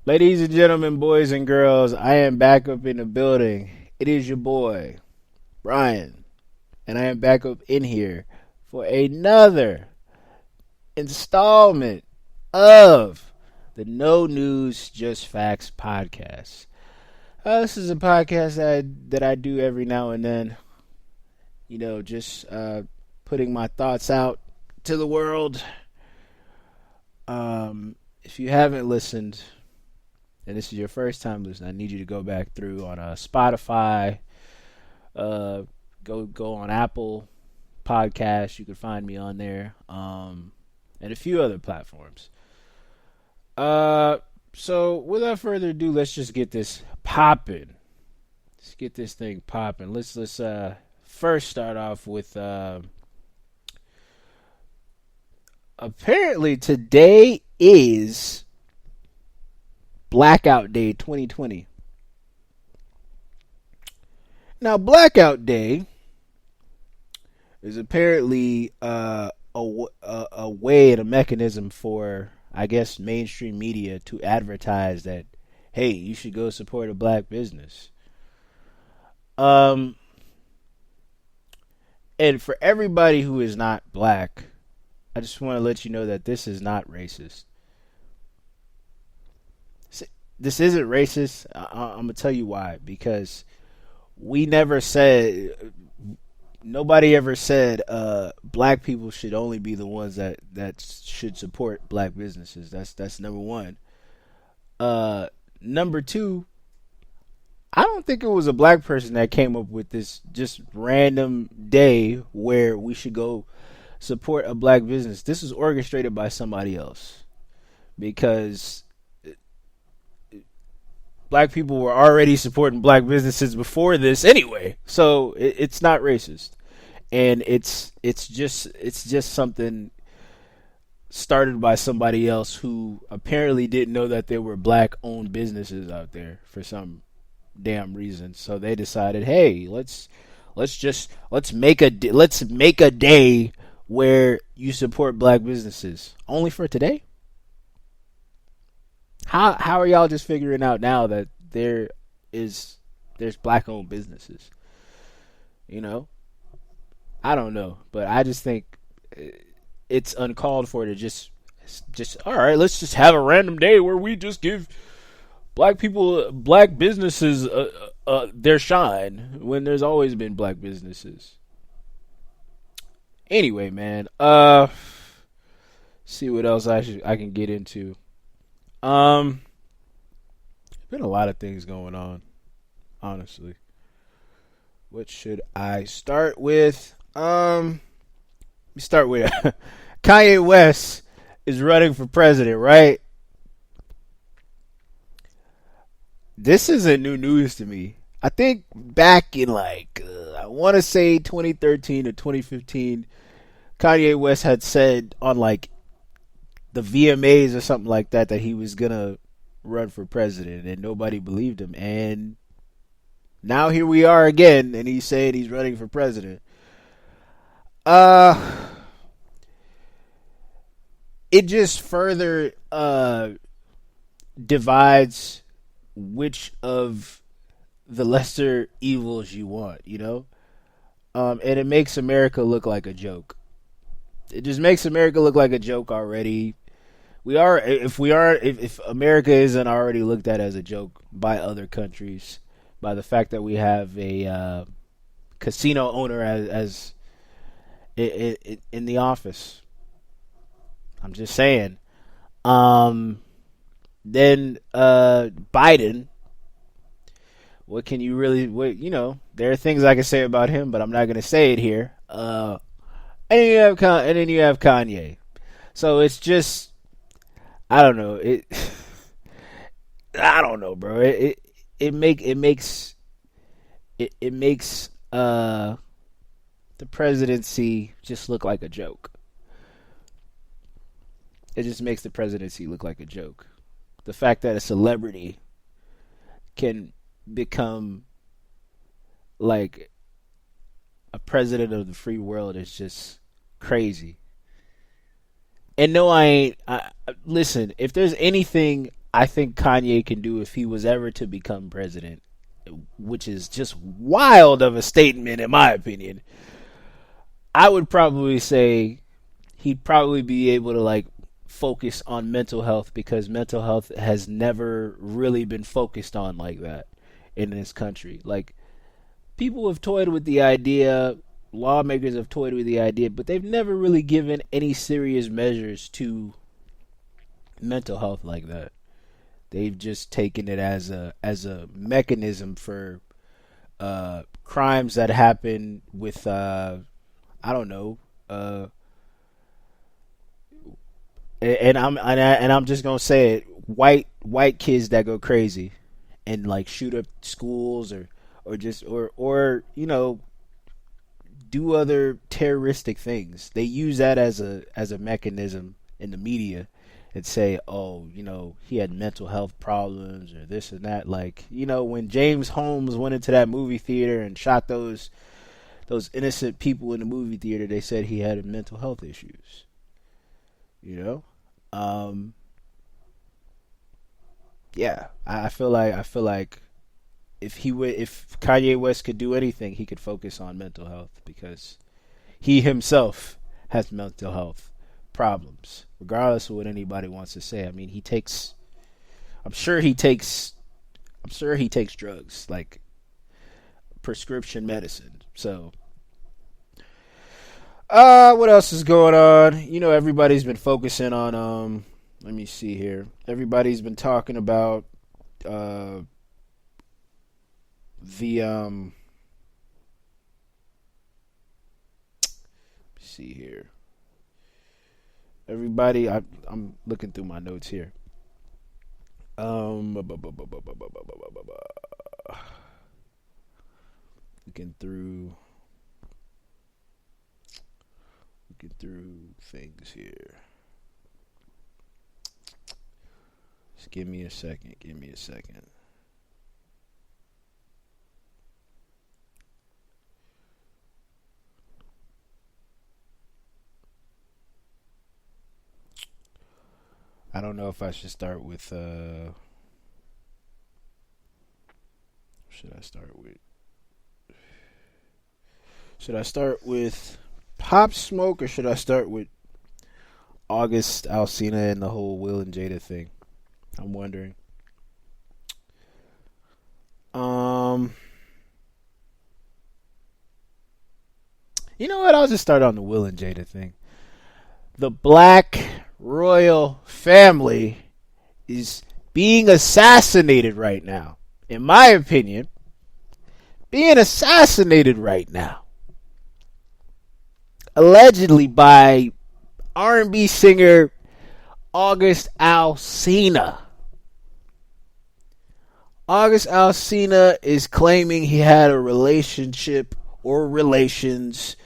Ladies and gentlemen, boys and girls, I am back up in the building. It is your boy, Brian, and I am back up in here for another installment of the No News Just Facts podcast. This is a podcast that I do every now and then, just putting my thoughts out to the world. If you haven't listened, and this is your first time listening, I need you to go back through on Spotify, go on Apple Podcasts. You can find me on there, and a few other platforms. So without further ado, let's just get this popping. Let's get this thing popping. Let's first start off with apparently today is Blackout Day 2020. Now, Blackout Day is apparently a way and a mechanism for, I guess, mainstream media to advertise that, hey, you should go support a black business. And for everybody who is not black, I just want to let you know that this is not racist. This isn't racist. I'm going to tell you why. Because nobody ever said black people should only be the ones that should support black businesses. That's number one. Number two, I don't think it was a black person that came up with this just random day where we should go support a black business. This was orchestrated by somebody else. Because black people were already supporting black businesses before this anyway, so it's not racist, and it's just something started by somebody else who apparently didn't know that there were black-owned businesses out there for some damn reason. So they decided, hey, let's make a day where you support black businesses. Only for today? How are y'all just figuring out now that there's black owned businesses? I don't know, but I just think it's uncalled for to just all right, let's just have a random day where we just give black businesses their shine when there's always been black businesses. Anyway, man, see what else I can get into. There's been a lot of things going on, honestly. What should I start with? Let me start with Kanye West is running for president, right? This isn't new news to me. I think back in I want to say 2013 or 2015, Kanye West had said on the VMAs or something like that he was gonna run for president, and nobody believed him. And now here we are again, and he's saying he's running for president. It just further divides which of the lesser evils you want, and it makes America look like a joke. It just makes America look like a joke already. If America isn't already looked at as a joke by other countries, by the fact that we have a casino owner as in the office. I'm just saying. Then Biden. What can you really? There are things I can say about him, but I'm not going to say it here. And then you have Kanye. So it's just, I don't know. I don't know, bro. It makes the presidency just look like a joke. It just makes the presidency look like a joke. The fact that a celebrity can become like a president of the free world is just crazy. And no, I ain't. Listen, if there's anything I think Kanye can do if he was ever to become president, which is just wild of a statement in my opinion. I would probably say he'd probably be able to like focus on mental health because mental health has never really been focused on like that in this country. Like people have toyed with the idea, lawmakers have toyed with the idea, but they've never really given any serious measures to mental health like that. They've just taken it as a mechanism for crimes that happen with I don't know and I'm just gonna say it, white kids that go crazy and like shoot up schools or you know do other terroristic things. They use that as a mechanism in the media and say, oh, you know, he had mental health problems or this and that. Like, you know, when James Holmes went into that movie theater and shot those innocent people in the movie theater, they said he had mental health issues. You know, yeah, I feel like if Kanye West could do anything, he could focus on mental health because he himself has mental health problems, regardless of what anybody wants to say. I mean, I'm sure he takes drugs, like prescription medicine. So, what else is going on? You know, everybody's been focusing on, let me see here. Everybody's been talking about, let's see here. Everybody, I'm looking through my notes here. Looking through things here. Just give me a second. I don't know if I should start with should I start with Pop Smoke or should I start with August Alsina and the whole Will and Jada thing? I'm wondering. You know what? I'll just start on the Will and Jada thing. The Black royal family is being assassinated right now. In my opinion, being assassinated right now. Allegedly by R&B singer August Alsina. August Alsina is claiming he had a relationship or relations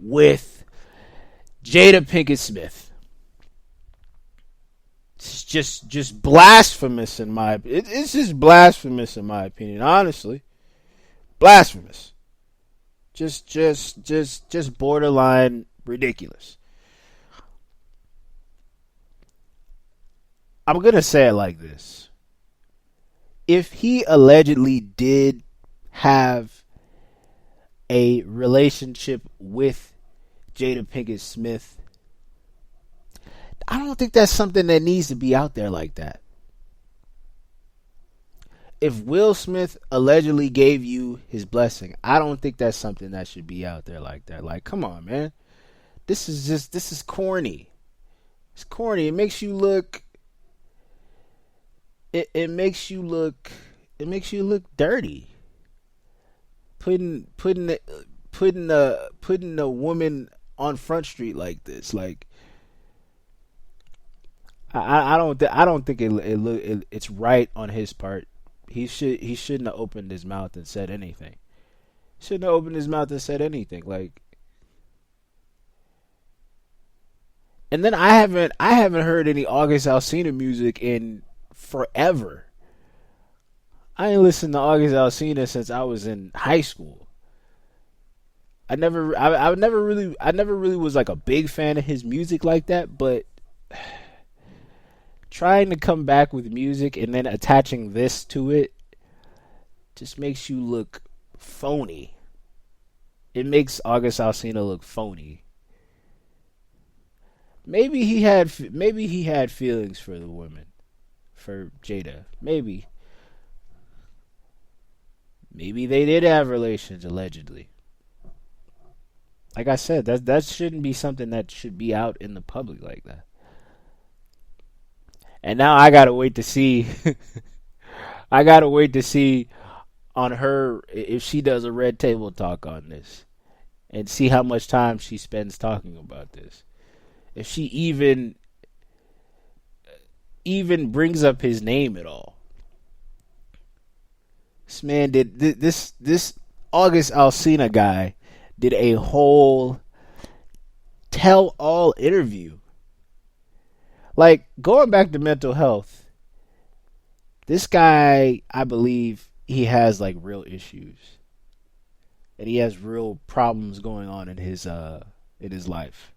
with Jada Pinkett Smith. It's just blasphemous in my it's just blasphemous in my opinion, honestly. Blasphemous. Just borderline ridiculous. I'm going to say it like this. If he allegedly did have a relationship with Jada Pinkett Smith, I don't think that's something that needs to be out there like that. If Will Smith allegedly gave you his blessing, I don't think that's something that should be out there like that. Like, come on, man. This is corny. It's corny. It makes you look it makes you look dirty. Putting a woman on Front Street like this, like I don't think it's right on his part. He shouldn't have opened his mouth and said anything. Like, and then I haven't heard any August Alsina music in forever. I ain't listened to August Alsina since I was in high school. I never really was like a big fan of his music like that, but trying to come back with music and then attaching this to it just makes you look phony. It makes August Alsina look phony. Maybe he had feelings for the woman, for Jada. Maybe they did have relations allegedly. Like I said, that shouldn't be something that should be out in the public like that. And now I gotta wait to see. I gotta wait to see on her if she does a red table talk on this, and see how much time she spends talking about this. If she even brings up his name at all. This man did this August Alsina guy did a whole tell-all interview. Like, going back to mental health, this guy, I believe, he has like real issues, and he has real problems going on in his life.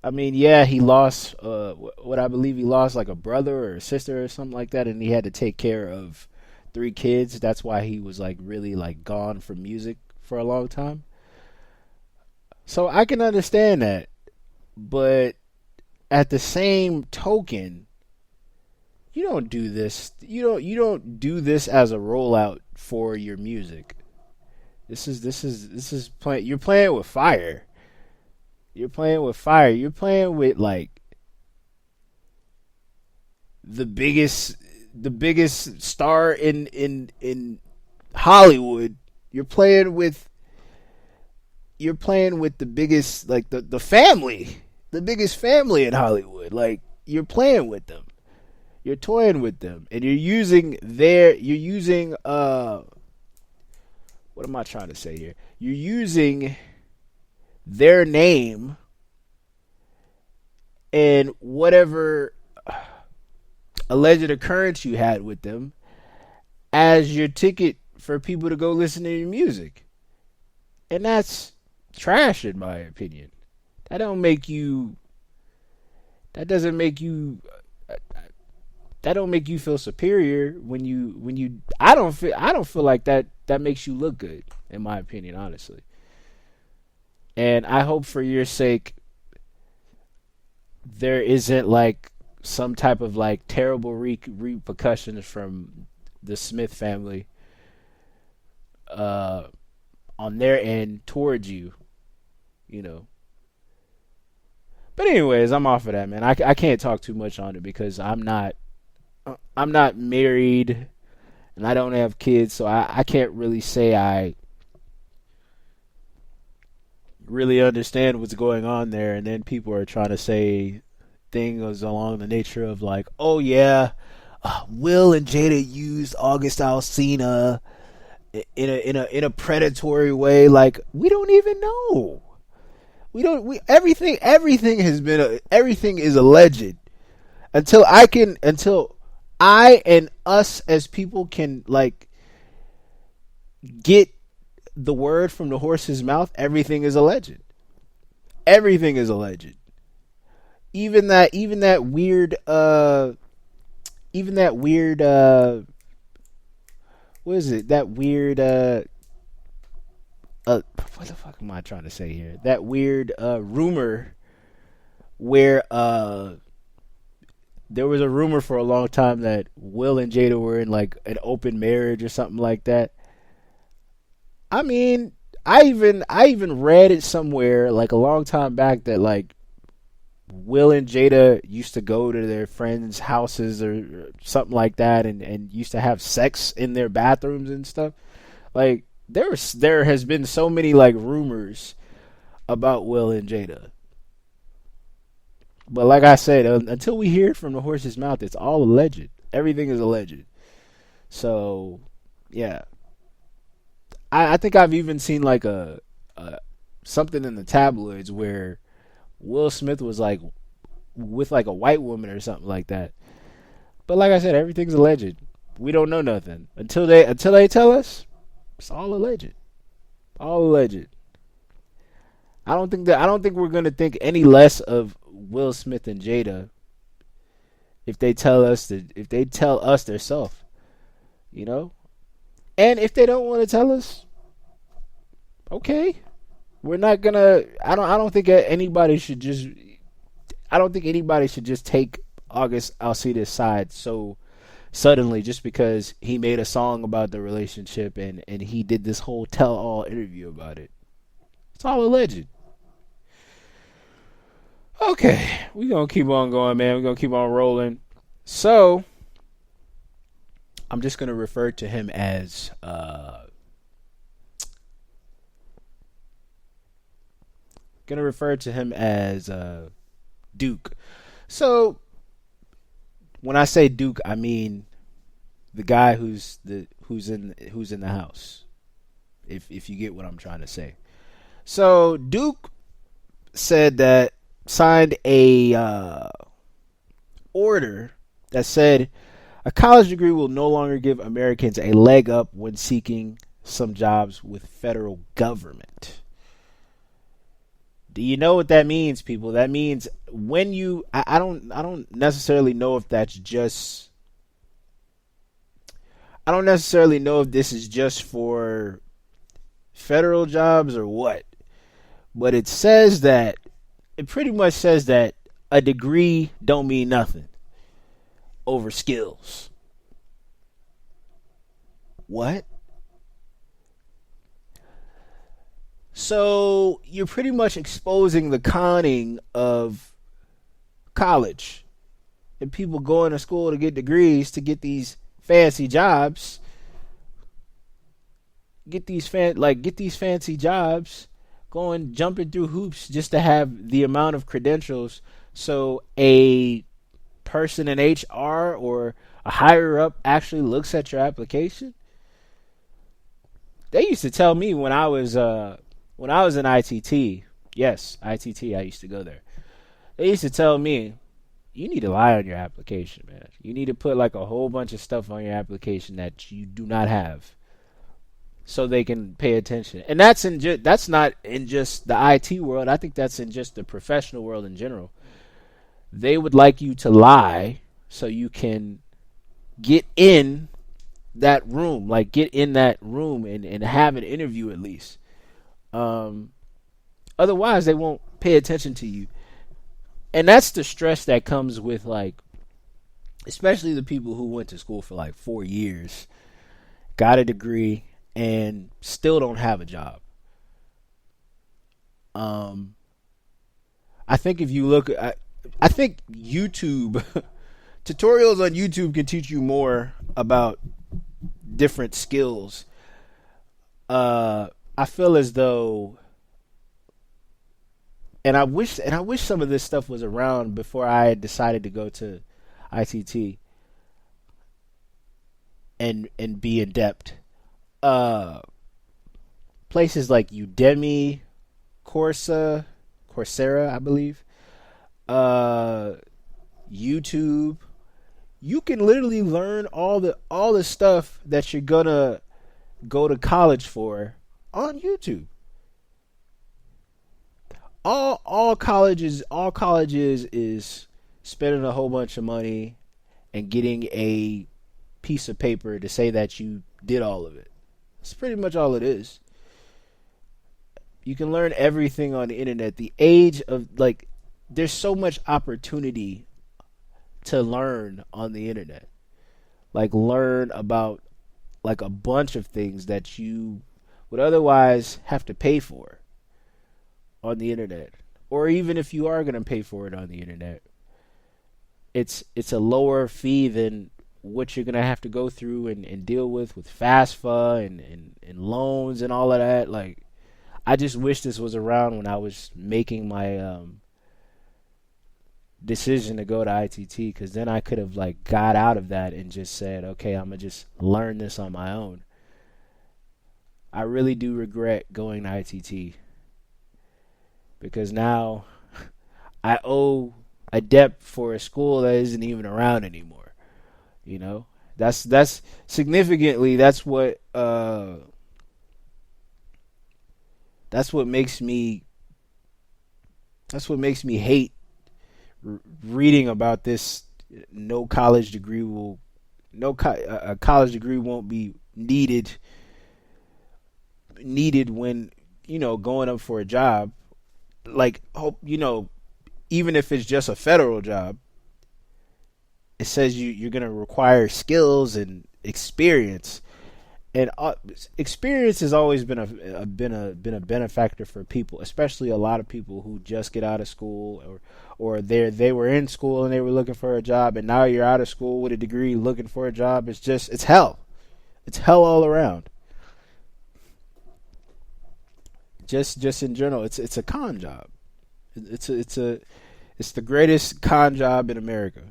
I mean, yeah, he lost what I believe he lost, like a brother or a sister or something like that, and he had to take care of 3 kids. That's why he was like really like gone from music for a long time. So I can understand that, but at the same token, you don't do this. You don't do this as a rollout for your music. This is playing. You're playing with fire. You're playing with fire. You're playing with like the biggest star in Hollywood. You're playing with the biggest, like the family, the biggest family in Hollywood. Like, you're playing with them. You're toying with them, and you're using what am I trying to say here? You're using their name and whatever alleged occurrence you had with them as your ticket for people to go listen to your music. And that's trash, in my opinion. That don't make you feel superior when you I don't feel like that makes you look good, in my opinion, honestly. And I hope for your sake there isn't like some type of like terrible repercussions from the Smith family on their end towards you, you know. But anyways, I'm off of that, man. I can't talk too much on it because I'm not married and I don't have kids, so I can't really say I really understand what's going on there. And then people are trying to say things along the nature of like, oh yeah, Will and Jada used August Alsina in a predatory way. Like, we don't even know. Everything is alleged until I and us as people can like get the word from the horse's mouth. Everything is alleged. Everything is alleged. Even that weird what is it? That weird what the fuck am I trying to say here? That weird rumor where there was a rumor for a long time that Will and Jada were in like an open marriage or something like that. I mean, I even read it somewhere like a long time back that like Will and Jada used to go to their friends' houses or something like that and used to have sex in their bathrooms and stuff. Like, there has been so many like rumors about Will and Jada. But like I said, until we hear it from the horse's mouth, it's all alleged. Everything is alleged. So, yeah. I think I've even seen like a something in the tabloids where Will Smith was like with like a white woman or something like that. But like I said, everything's alleged. We don't know nothing until they tell us. It's all alleged. All alleged. I don't think we're gonna think any less of Will Smith and Jada if they tell us their self, you know. And if they don't want to tell us, okay, we're not gonna. I don't think anybody should just. I don't think anybody should just take August Alsina's side so suddenly just because he made a song about the relationship and he did this whole tell-all interview about it. It's all alleged. Okay, we're going to keep on going, man. We're going to keep on rolling. So, I'm just going to refer to him as Duke. So, when I say Duke, I mean the guy who's in the house. If you get what I'm trying to say. So Duke signed a order that said a college degree will no longer give Americans a leg up when seeking some jobs with federal government. Do you know what that means, people? That means when you I don't necessarily know if that's just I don't necessarily know if this is just for federal jobs or what. But it pretty much says that a degree don't mean nothing over skills. What? So you're pretty much exposing the conning of college and people going to school to get degrees to get these fancy jobs. Get these fancy jobs, going jumping through hoops just to have the amount of credentials so a person in HR or a higher up actually looks at your application. They used to tell me when I was in ITT, yes, ITT, I used to go there. They used to tell me, you need to lie on your application, man. You need to put like a whole bunch of stuff on your application that you do not have, so they can pay attention. And that's not in just the IT world. I think that's in just the professional world in general. They would like you to lie so you can get in that room, and have an interview at least. Otherwise, they won't pay attention to you. And that's the stress that comes with, like, especially the people who went to school for like 4 years, got a degree, and still don't have a job. I think if you look, I think YouTube tutorials on YouTube can teach you more about different skills. I feel as though, and I wish some of this stuff was around before I had decided to go to ITT and be adept. Places like Udemy, Coursera, I believe, YouTube. You can literally learn all the stuff that you're gonna go to college for on YouTube. All colleges is spending a whole bunch of money and getting a piece of paper to say that you did all of it. That's pretty much all it is. You can learn everything on the internet. The age of, like, there's so much opportunity to learn on the internet. Like, learn about like a bunch of things that you would otherwise have to pay for on the internet. Or even if you are going to pay for it on the internet, it's a lower fee than what you're going to have to go through and deal with FAFSA and loans and all of that. Like, I just wish this was around when I was making my decision to go to ITT, because then I could have like got out of that and just said, okay, I'm going to just learn this on my own. I really do regret going to ITT, because now I owe a debt for a school that isn't even around anymore. You know, that's significantly, that's what makes me hate reading about this no college degree will a college degree won't be needed when going up for a job. Like, hope even if it's just a federal job, it says you're going to require skills and experience. And experience has always been a benefactor for people, especially a lot of people who just get out of school, or they were in school and they were looking for a job, and now you're out of school with a degree looking for a job. It's hell. It's hell all around. Just in general, it's a con job. It's the greatest con job in America,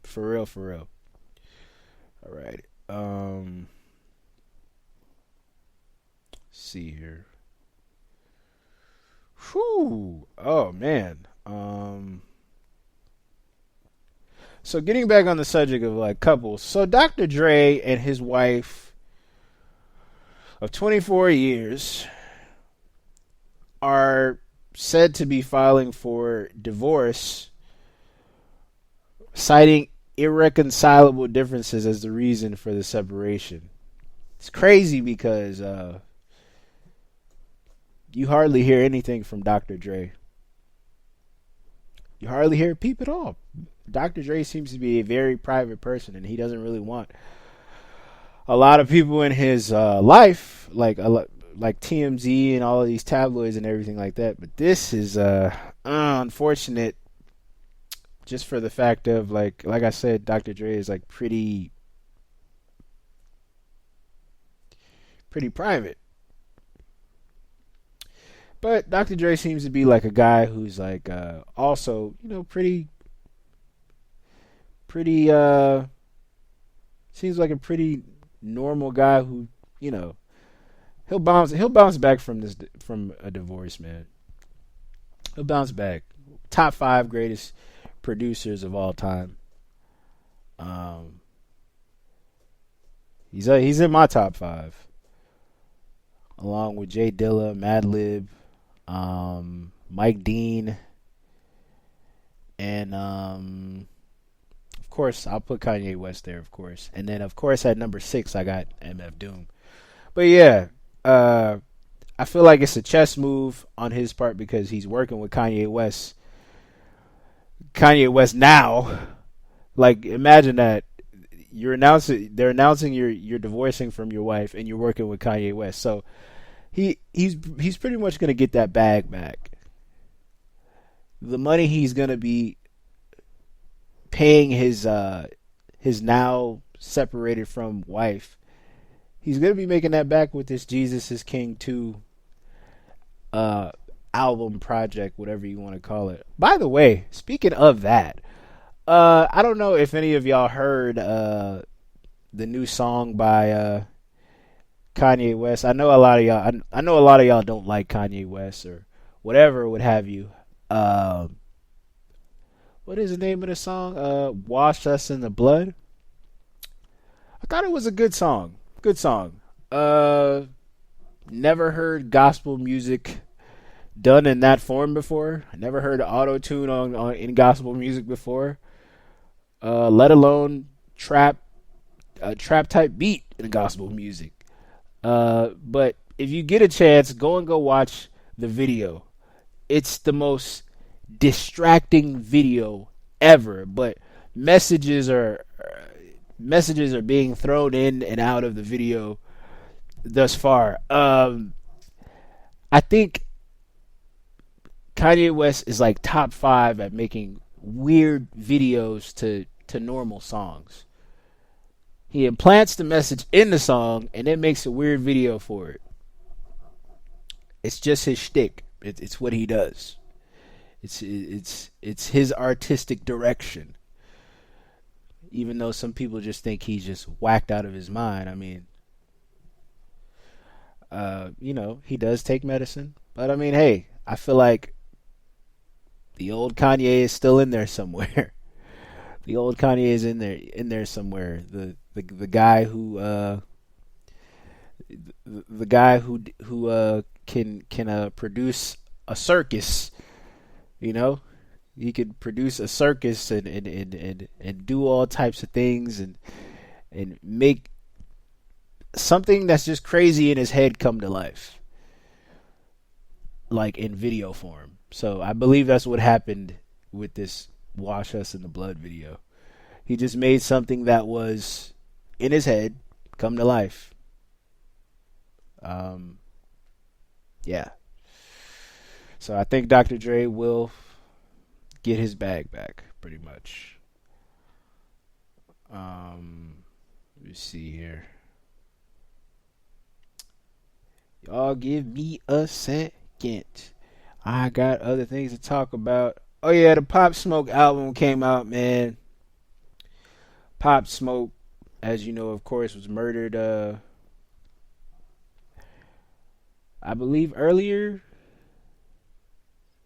for real, for real. All right. See here. Whew. Oh man. So getting back on the subject of like couples. So Dr. Dre and his wife of 24 years are said to be filing for divorce, citing irreconcilable differences as the reason for the separation. It's crazy because you hardly hear anything from Dr. Dre. You hardly hear peep at all. Dr. Dre seems to be a very private person, and he doesn't really want a lot of people in his life, like TMZ and all of these tabloids and everything like that. But this is unfortunate, just for the fact of like I said, Dr. Dre is like pretty private. But Dr. Dre seems to be like a guy who's like also, pretty seems like a pretty normal guy who, he'll bounce back from a divorce, man. He'll bounce back. Top 5 greatest producers of all time. He's in my top 5, along with Jay Dilla, Madlib, Mike Dean, and of course I'll put Kanye West there, of course, and then of course at number 6 I got MF Doom. But yeah, I feel like it's a chess move on his part because he's working with Kanye West. Kanye West now, like imagine that they're announcing you're divorcing from your wife and you're working with Kanye West. So he's pretty much gonna get that bag back. The money he's gonna be paying his now separated from wife, he's gonna be making that back with this Jesus is King 2 album project, whatever you want to call it. By the way, speaking of that, I don't know if any of y'all heard the new song by Kanye West. I know a lot of y'all. I know a lot of y'all don't like Kanye West or whatever, what have you. What is the name of the song? Wash Us in the Blood. I thought it was a good song. Good song. Never heard gospel music done in that form before. I never heard auto tune on in gospel music before. Let alone trap type beat in gospel music. But if you get a chance, go watch the video. It's the most distracting video ever, but messages are being thrown in and out of the video thus far. I think Kanye West is like top 5 at making weird videos to normal songs. He implants the message in the song and then makes a weird video for it. It's just his shtick. It's what he does. It's his artistic direction. Even though some people just think he's just whacked out of his mind. I mean, he does take medicine, but I mean, hey, I feel like the old Kanye is still in there somewhere. The old Kanye is in there somewhere. The guy who can produce a circus, He could produce a circus and do all types of things and make something that's just crazy in his head come to life, like in video form. So I believe that's what happened with this "Wash Us in the Blood" video. He just made something that was in his head come to life. Yeah. So I think Dr. Dre will get his bag back, pretty much. Let me see here. Y'all give me a second. I got other things to talk about. Oh yeah, the Pop Smoke album came out, man. Pop Smoke, as you know, of course, was murdered I believe earlier.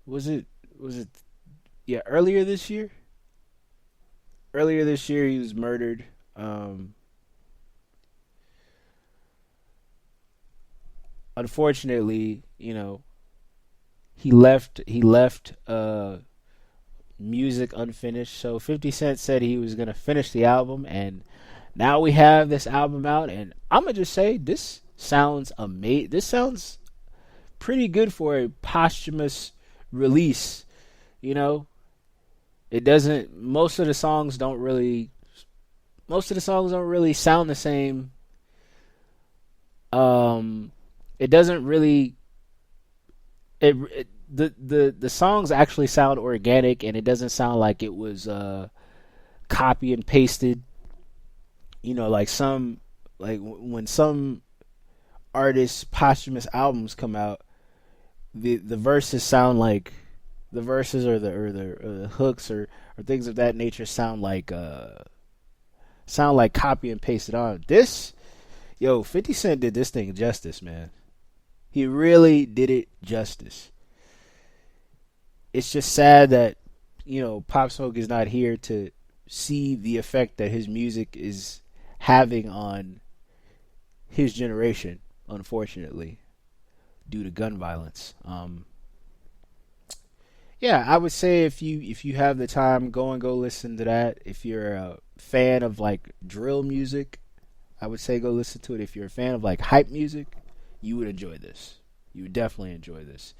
Was it yeah, earlier this year? Earlier this year he was murdered. Unfortunately, he left music unfinished. So 50 Cent said he was going to finish the album, and now we have this album out, and I'm going to just say this sounds amazing. This sounds pretty good for a posthumous release. It doesn't, most of the songs don't really sound the same. It doesn't really, the songs actually sound organic, and it doesn't sound like it was copy and pasted. Like when some artists' posthumous albums come out, the verses sound like the verses or the hooks or things of that nature sound like copy and pasted on. 50 Cent did this thing justice, man. He really did it justice. It's just sad that, Pop Smoke is not here to see the effect that his music is having on his generation, unfortunately, due to gun violence. Yeah, I would say if you have the time, go listen to that. If you're a fan of like drill music, I would say go listen to it. If you're a fan of like hype music, you would enjoy this. You would definitely enjoy this.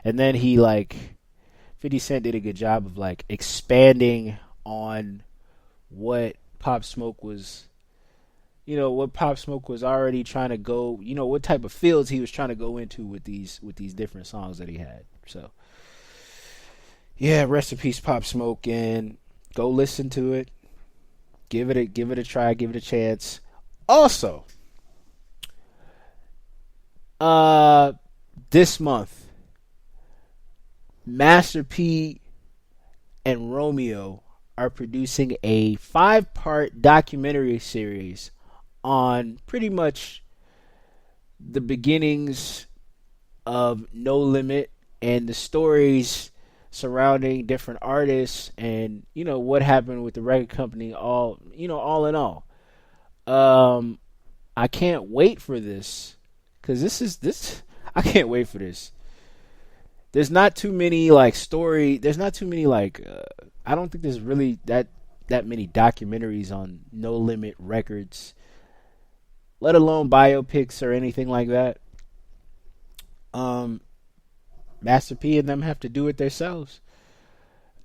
And then 50 Cent did a good job of like expanding on what Pop Smoke was, already trying to go, what type of fields he was trying to go into with these different songs that he had. So yeah, rest in peace, Pop Smoke, and go listen to it. Give it a try, give it a chance. Also, this month, Master P and Romeo are producing a 5-part documentary series on pretty much the beginnings of No Limit and the stories surrounding different artists and what happened with the record company, all in all. I can't wait for this, because I can't wait for this. There's not too many I don't think there's really that many documentaries on No Limit Records, let alone biopics or anything like that. Master P and them have to do it themselves.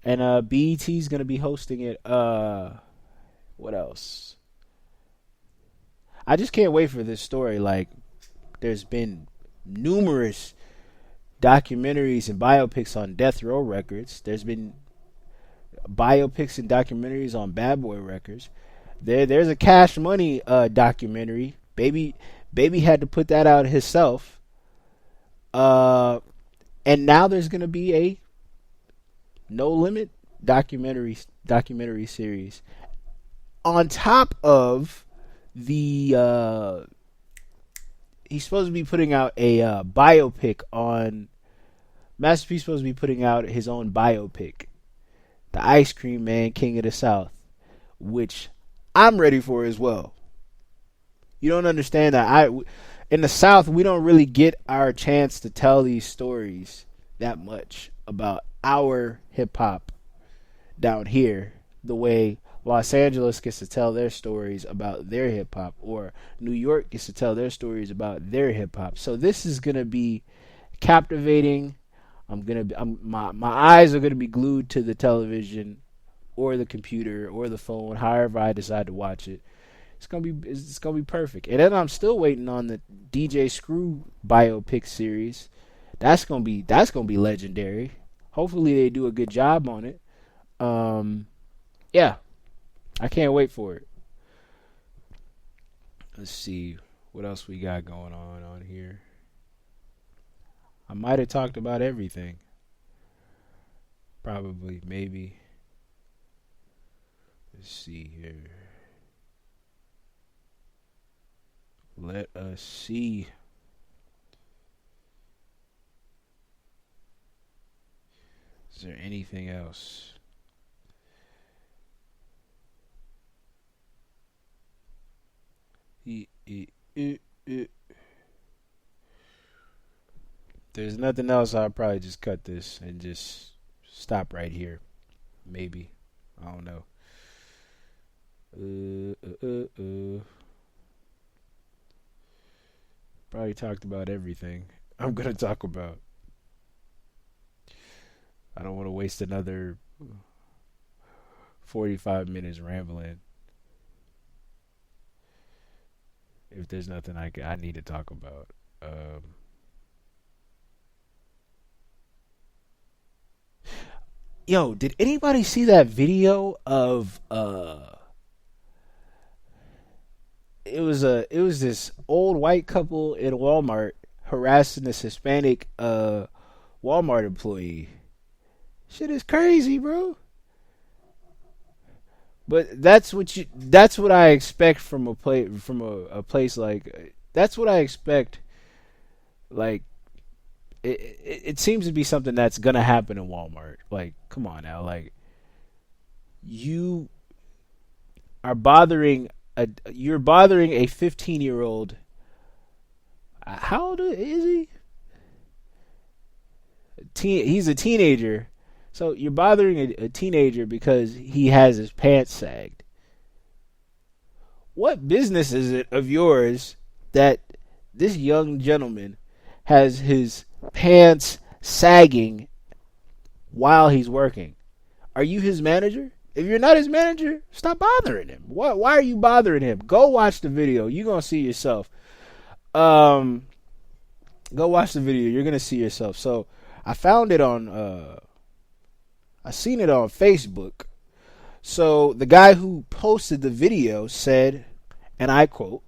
And BET's going to be hosting it. What else? I just can't wait for this story. Like, there's been numerous documentaries and biopics on Death Row Records. There's been biopics and documentaries on Bad Boy Records. There's a Cash Money documentary. Baby had to put that out himself. And now there's going to be a No Limit documentary series on top of the he's supposed to be putting out a biopic on Master P's supposed to be putting out his own biopic, The Ice Cream Man, King of the South, which I'm ready for as well. You don't understand that in the South, we don't really get our chance to tell these stories that much about our hip hop down here the way Los Angeles gets to tell their stories about their hip hop, or New York gets to tell their stories about their hip hop. So this is gonna be captivating. My eyes are gonna be glued to the television or the computer or the phone, however I decide to watch it. It's gonna be perfect. And then I'm still waiting on the DJ Screw biopic series. That's gonna be legendary. Hopefully they do a good job on it. Yeah, I can't wait for it. Let's see what else we got going on here. I might have talked about everything. Probably, maybe. Let's see here. Let us see. Is there anything else? There's nothing else. I'll probably just cut this and just stop right here. Maybe. I don't know. Probably talked about everything I'm going to talk about. I don't want to waste another 45 minutes rambling if there's nothing I need to talk about. Yo, did anybody see that video of it was this old white couple in Walmart harassing this Hispanic Walmart employee? Shit is crazy, bro. But that's what I expect from a place like that's what I expect. Like it seems to be something that's gonna happen in Walmart. Like, come on now, like you are you're bothering a 15-year-old. How old is he? He's a teenager. So you're bothering a teenager because he has his pants sagged. What business is it of yours that this young gentleman has his pants sagging while he's working? Are you his manager? If you're not his manager, stop bothering him. Why are you bothering him? Go watch the video. You're going to see yourself. Go watch the video. You're going to see yourself. So I found it on... I seen it on Facebook. So the guy who posted the video said, and I quote,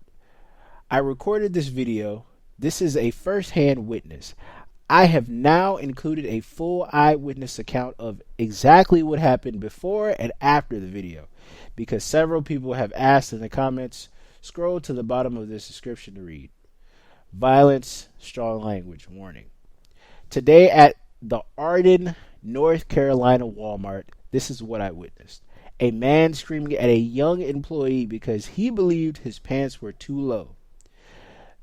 "I recorded this video. This is a first-hand witness. I have now included a full eyewitness account of exactly what happened before and after the video, because several people have asked in the comments. Scroll to the bottom of this description to read. Violence, strong language, warning. Today at the Arden, North Carolina Walmart, this is what I witnessed. A man screaming at a young employee because he believed his pants were too low.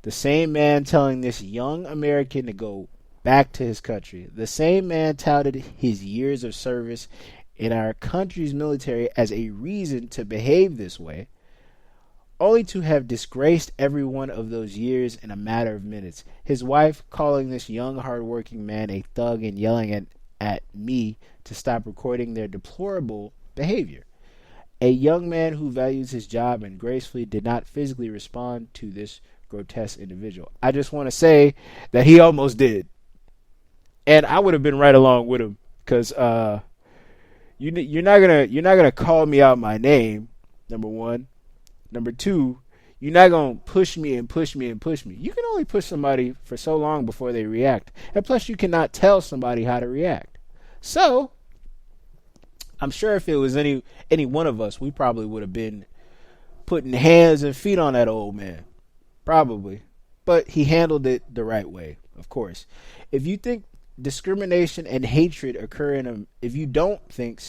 The same man telling this young American to go back to his country. The same man touted his years of service in our country's military as a reason to behave this way, only to have disgraced every one of those years in a matter of minutes. His wife calling this young, hardworking man a thug and yelling at me to stop recording their deplorable behavior. A young man who values his job and gracefully did not physically respond to this grotesque individual." I just want to say that he almost did. And I would have been right along with him, because you're not gonna call me out my name, number one. Number two, you're not gonna push me and push me and push me. You can only push somebody for so long before they react, and plus you cannot tell somebody how to react. So I'm sure if it was any one of us, we probably would have been putting hands and feet on that old man, probably. But he handled it the right way, of course. If you think discrimination and hatred occur if you don't think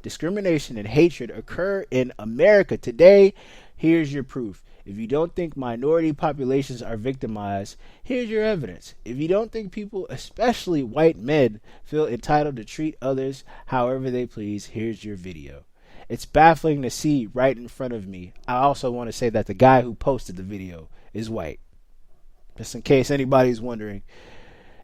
discrimination and hatred occur in America today, here's your proof. If you don't think minority populations are victimized, here's your evidence. If you don't think people, especially white men, feel entitled to treat others however they please, here's your video. It's baffling to see right in front of me. I also want to say that the guy who posted the video is white. Just in case anybody's wondering,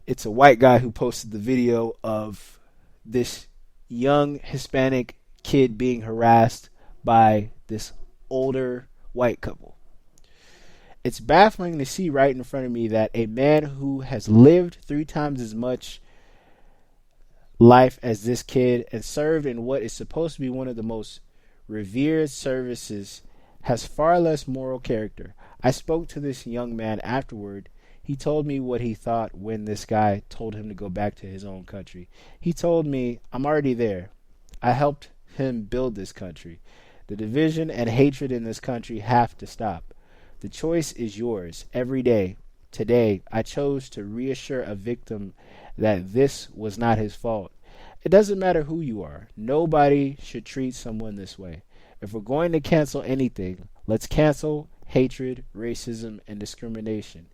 it's a white guy who posted the video of this young Hispanic kid being harassed by this older white couple. It's baffling to see right in front of me that a man who has lived 3 times as much life as this kid and served in what is supposed to be one of the most revered services has far less moral character. I spoke to this young man afterward. He told me what he thought when this guy told him to go back to his own country. He told me, I'm already there. I helped him build this country. The division and hatred in this country have to stop. The choice is yours every day. Today, I chose to reassure a victim that this was not his fault. It doesn't matter who you are. Nobody should treat someone this way. If we're going to cancel anything, let's cancel hatred, racism, and discrimination.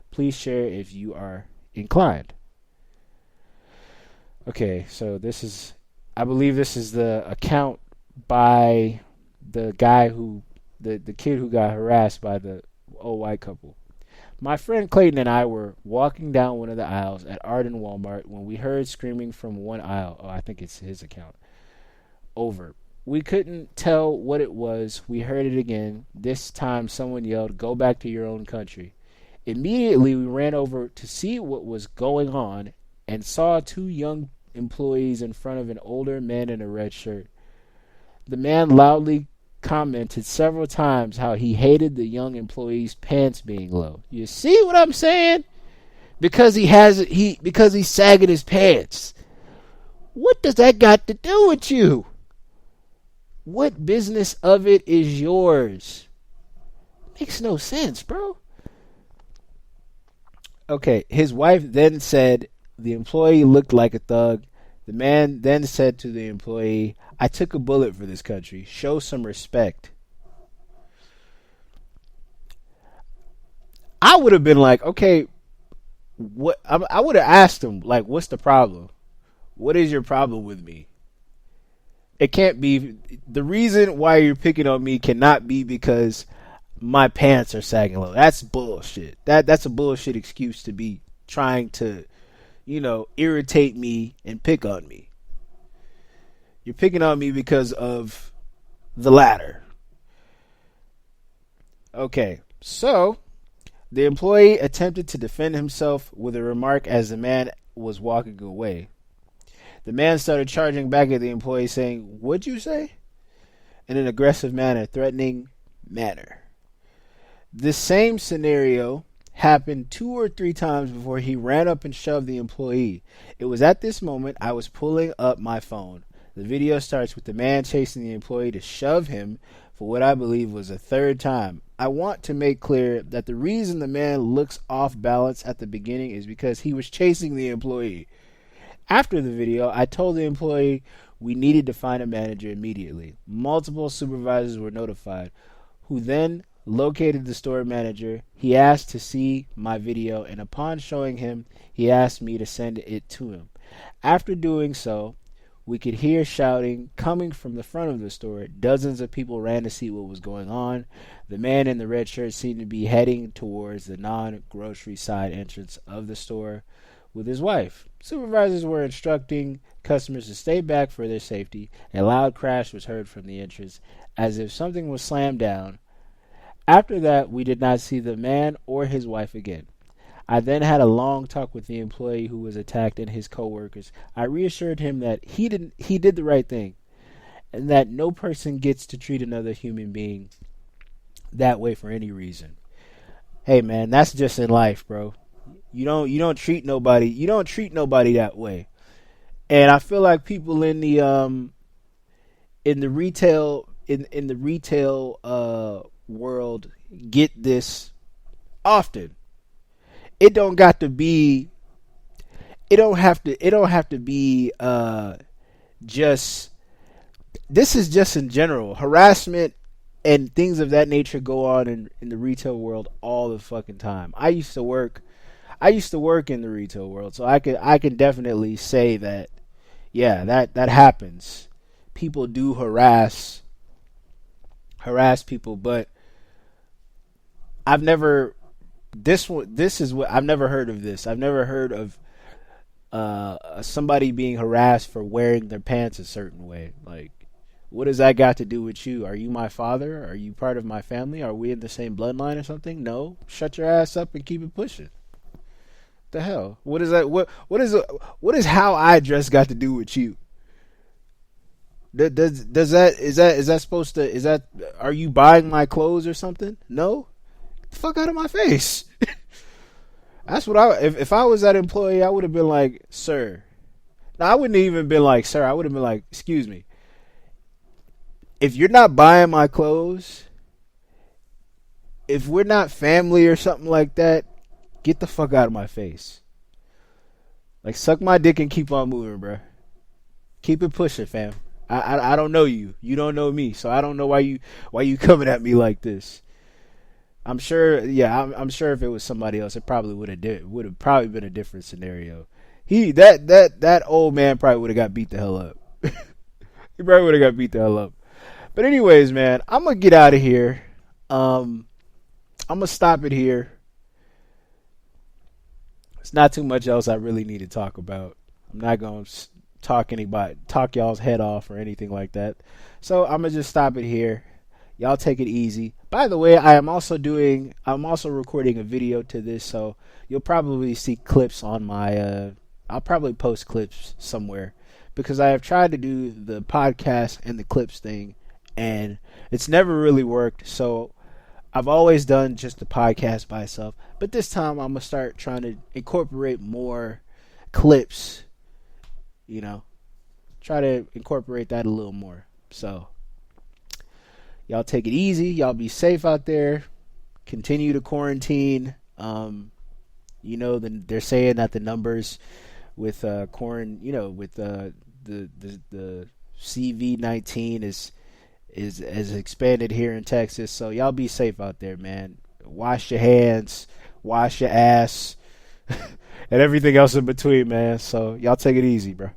Please share if you are inclined. Okay, so I believe this is the account by the guy the kid who got harassed by the old white couple. My friend Clayton and I were walking down one of the aisles at Arden Walmart when we heard screaming from one aisle. Oh, I think it's his account. Over. We couldn't tell what it was. We heard it again. This time someone yelled, "Go back to your own country." Immediately we ran over to see what was going on and saw 2 young employees in front of an older man in a red shirt. The man loudly commented several times how he hated the young employee's pants being low. You see what I'm saying? Because he's sagging his pants. What does that got to do with you? What business of it is yours? Makes no sense, bro. Okay, his wife then said the employee looked like a thug. The man then said to the employee, I took a bullet for this country. Show some respect. I would have been like, okay, what? I would have asked him, like, what's the problem? What is your problem with me? It can't be, the reason why you're picking on me cannot be because my pants are sagging low. That's bullshit. That's a bullshit excuse to be trying to, irritate me and pick on me. You're picking on me because of the latter. Okay, so the employee attempted to defend himself with a remark as the man was walking away. The man started charging back at the employee saying, "What'd you say?" in an aggressive manner, threatening manner. This same scenario happened 2 or 3 times before he ran up and shoved the employee. It was at this moment I was pulling up my phone. The video starts with the man chasing the employee to shove him for what I believe was a 3rd time. I want to make clear that the reason the man looks off balance at the beginning is because he was chasing the employee. After the video, I told the employee we needed to find a manager immediately. Multiple supervisors were notified, who then located the store manager. He asked to see my video, and upon showing him, he asked me to send it to him. After doing so, we could hear shouting coming from the front of the store. Dozens of people ran to see what was going on. The man in the red shirt seemed to be heading towards the non-grocery side entrance of the store with his wife. Supervisors were instructing customers to stay back for their safety. A loud crash was heard from the entrance, as if something was slammed down. After that, we did not see the man or his wife again. I then had a long talk with the employee who was attacked and his co-workers. I reassured him that he did the right thing, and that no person gets to treat another human being that way for any reason. Hey man, that's just in life, bro. You don't treat nobody that way. And I feel like people in the retail world get this often. It don't have to be just, this is just in general. Harassment And things of that nature go on in the retail world all the fucking time. I used to work in the retail world, so I can definitely say that yeah, that happens. People do harass people, but I've never this is what I've never heard of this. I've never heard of somebody being harassed for wearing their pants a certain way. Like, what does that got to do with you? Are you my father? Are you part of my family? Are we in the same bloodline or something? No. Shut your ass up and keep it pushing. The hell? What is that? What is how I dress got to do with you? Does that is that supposed to is that are you buying my clothes or something? No. Get the fuck out of my face. That's what if I was that employee, I would have been like, sir. No, I wouldn't even been like, sir. I would have been like, excuse me. If you're not buying my clothes, if we're not family or something like that, get the fuck out of my face. Like, suck my dick and keep on moving, bro. Keep it pushing, fam. I don't know you. You don't know me, so I don't know why you coming at me like this. I'm sure. Yeah, I'm sure if it was somebody else, it probably would have probably been a different scenario. That old man probably would have got beat the hell up. He probably would have got beat the hell up. But anyways, man, I'm gonna get out of here. I'm gonna stop it here. It's not too much else I really need to talk about. I'm not gonna talk y'all's head off or anything like that. So I'm gonna just stop it here. Y'all take it easy. By the way, I'm also recording a video to this, so you'll probably see clips on my I'll probably post clips somewhere because I have tried to do the podcast and the clips thing and it's never really worked. So I've always done just the podcast by itself, but this time I'm gonna start trying to incorporate more clips, try to incorporate that a little more. So y'all take it easy. Y'all be safe out there. Continue to quarantine. They're saying that the numbers with with the CV-19 is expanded here in Texas. So y'all be safe out there, man. Wash your hands, wash your ass, and everything else in between, man. So y'all take it easy, bro.